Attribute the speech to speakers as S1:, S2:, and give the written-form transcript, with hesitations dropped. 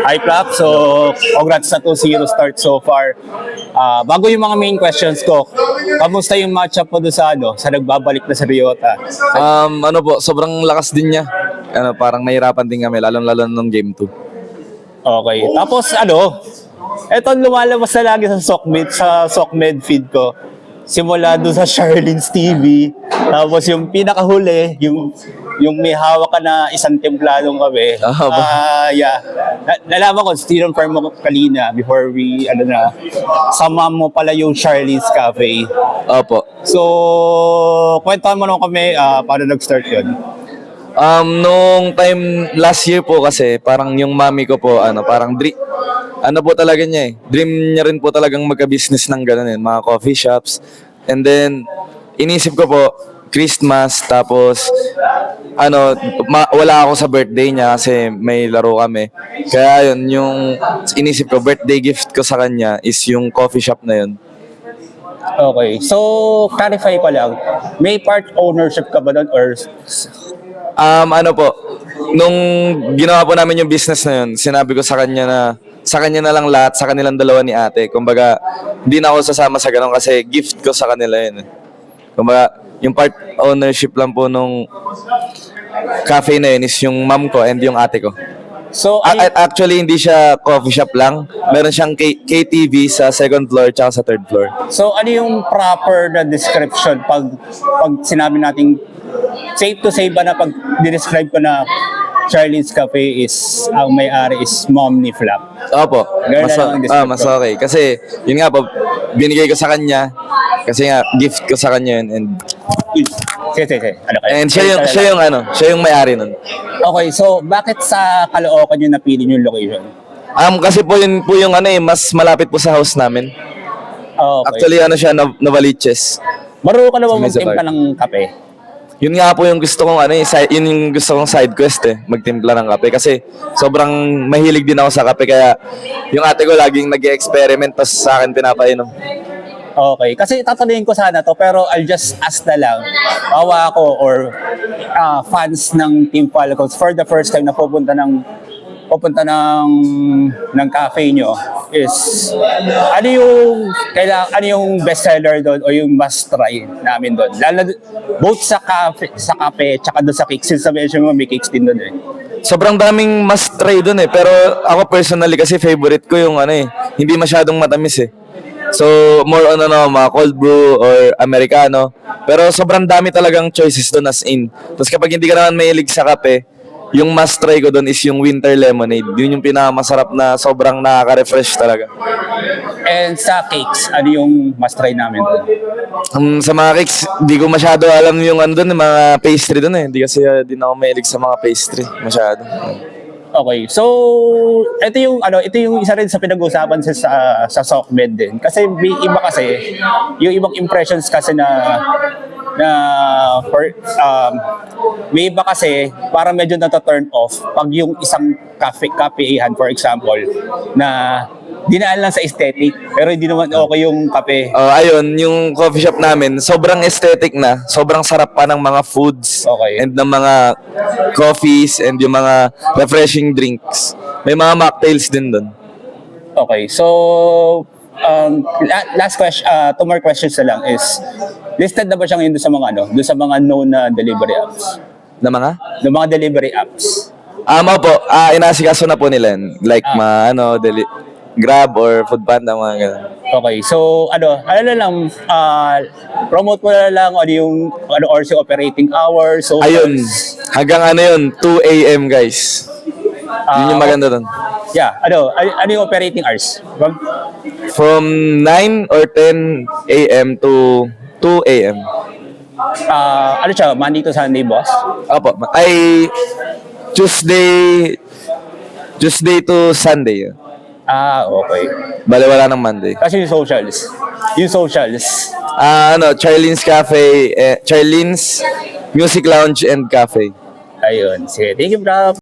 S1: Hi, Plap. So, congrats sa 2-0 start so far. Bago yung mga main questions ko, kamusta yung matchup mo doon sa nagbabalik na sa Ryota?
S2: Ano po, sobrang lakas din niya. Parang nahirapan din kami, lalong-lalo nung game 2.
S1: Okay. Tapos eto lumalabas na lagi sa SOCMED feed ko. Simula doon sa Charlene's TV. Tapos yung pinakahuli, yung may hawak ka na isang templadong kape. Yeah. Nalaman ko, still-confirm mo kanina before we, sama mo pala yung Charlene's Cafe.
S2: Opo.
S1: So, kwentuhan mo naman kami, paano nag-start yun?
S2: Nung time last year po kasi, parang yung mami ko po, parang po talaga niya dream niya rin po talagang magka-business ng gano'n mga coffee shops. And then, inisip ko po, Christmas, tapos, wala ako sa birthday niya kasi may laro kami. Kaya yun, yung inisip ko, birthday gift ko sa kanya is yung coffee shop na yun.
S1: Okay. So, clarify ko lang, may part ownership ka ba doon or...
S2: Nung ginawa po namin yung business na yun, sinabi ko sa kanya na lang lahat, sa kanilang dalawa ni ate. Kumbaga, hindi na ako sasama sa ganun kasi gift ko sa kanila yun. Kumbaga, yung part ownership lang po nung cafe na yun is yung mom ko and yung ate ko.
S1: So,
S2: actually, hindi siya coffee shop lang. Meron siyang KTV sa second floor tsaka sa third floor.
S1: So, ano yung proper na description pag sinabi nating safe to say ba na pag describe ko na Charlene's Cafe is ang may-ari is mom ni Flap?
S2: Opo. Mas okay. Kasi, yun nga po, binigay ko sa kanya. Kasi nga, gift ko sa kanya yun. And
S1: Sige.
S2: And siya yung may-ari nun.
S1: Okay, so bakit sa Caloocan yung napili yung location?
S2: Kasi po yun po yung mas malapit po sa house namin.
S1: Okay.
S2: Actually, siya, Novaliches.
S1: Marunong ka na ba magtimpla ng kape?
S2: Yun nga po yung gusto kong yun yung gusto kong side quest magtimpla ng kape kasi sobrang mahilig din ako sa kape kaya yung ate ko laging nag-experiment tapos sa akin pinapainom.
S1: Okay, kasi tatanungin ko sana to pero I'll just ask na lang. Bawa ako or fans ng Team Falcons for the first time na pupunta ng cafe nyo is ano yung best seller doon o yung must try namin doon? Both sa cafe tsaka doon sa cakes. Since sabihin mo may cakes din doon
S2: Sobrang daming must try doon pero ako personally kasi favorite ko yung hindi masyadong matamis So, more on mga cold brew or Americano. Pero sobrang dami talagang choices doon as in. Tapos kapag hindi ka naman mahilig sa kape, yung must try ko doon is yung winter lemonade. Yun yung pinakamasarap na sobrang nakaka-refresh talaga.
S1: And sa cakes, ano yung must try namin doon?
S2: Sa mga cakes, di ko masyado alam yung doon, mga pastry doon Hindi kasi din ako mahilig sa mga pastry masyado.
S1: Okay. So, ito yung isa rin sa pinag-uusapan sa SOCMED din. Kasi may iba kasi, yung ibang impressions kasi may iba kasi para medyo nata-turn off pag yung isang cafe-ihan, for example, na dinaan lang sa aesthetic pero hindi naman okay yung kape.
S2: Ayun, yung coffee shop namin, sobrang aesthetic na. Sobrang sarap pa ng mga foods and ng mga coffees and yung mga refreshing drinks. May mga mocktails din doon.
S1: Okay, so last question, two more questions na lang is listed na ba siyang doon sa mga doon sa mga known na delivery apps?
S2: Na mga?
S1: Na mga delivery apps.
S2: Opo, inasikaso na po nila like Grab or Foodpanda, mga ganun.
S1: Okay, so promote mo na lang or si operating hours. So
S2: ayun, hanggang 2 a.m. guys. Yun yung maganda doon.
S1: Yeah, ano yung operating hours?
S2: From 9 or 10 a.m. to 2 a.m.
S1: Siya, Monday to Sunday, boss?
S2: Opo, Tuesday to Sunday.
S1: Okay.
S2: Bale, wala ng Monday.
S1: Kasi yung socials.
S2: Charlene's Cafe, Charlene's Music Lounge and Cafe.
S1: Ayun. Sige, thank you, bro.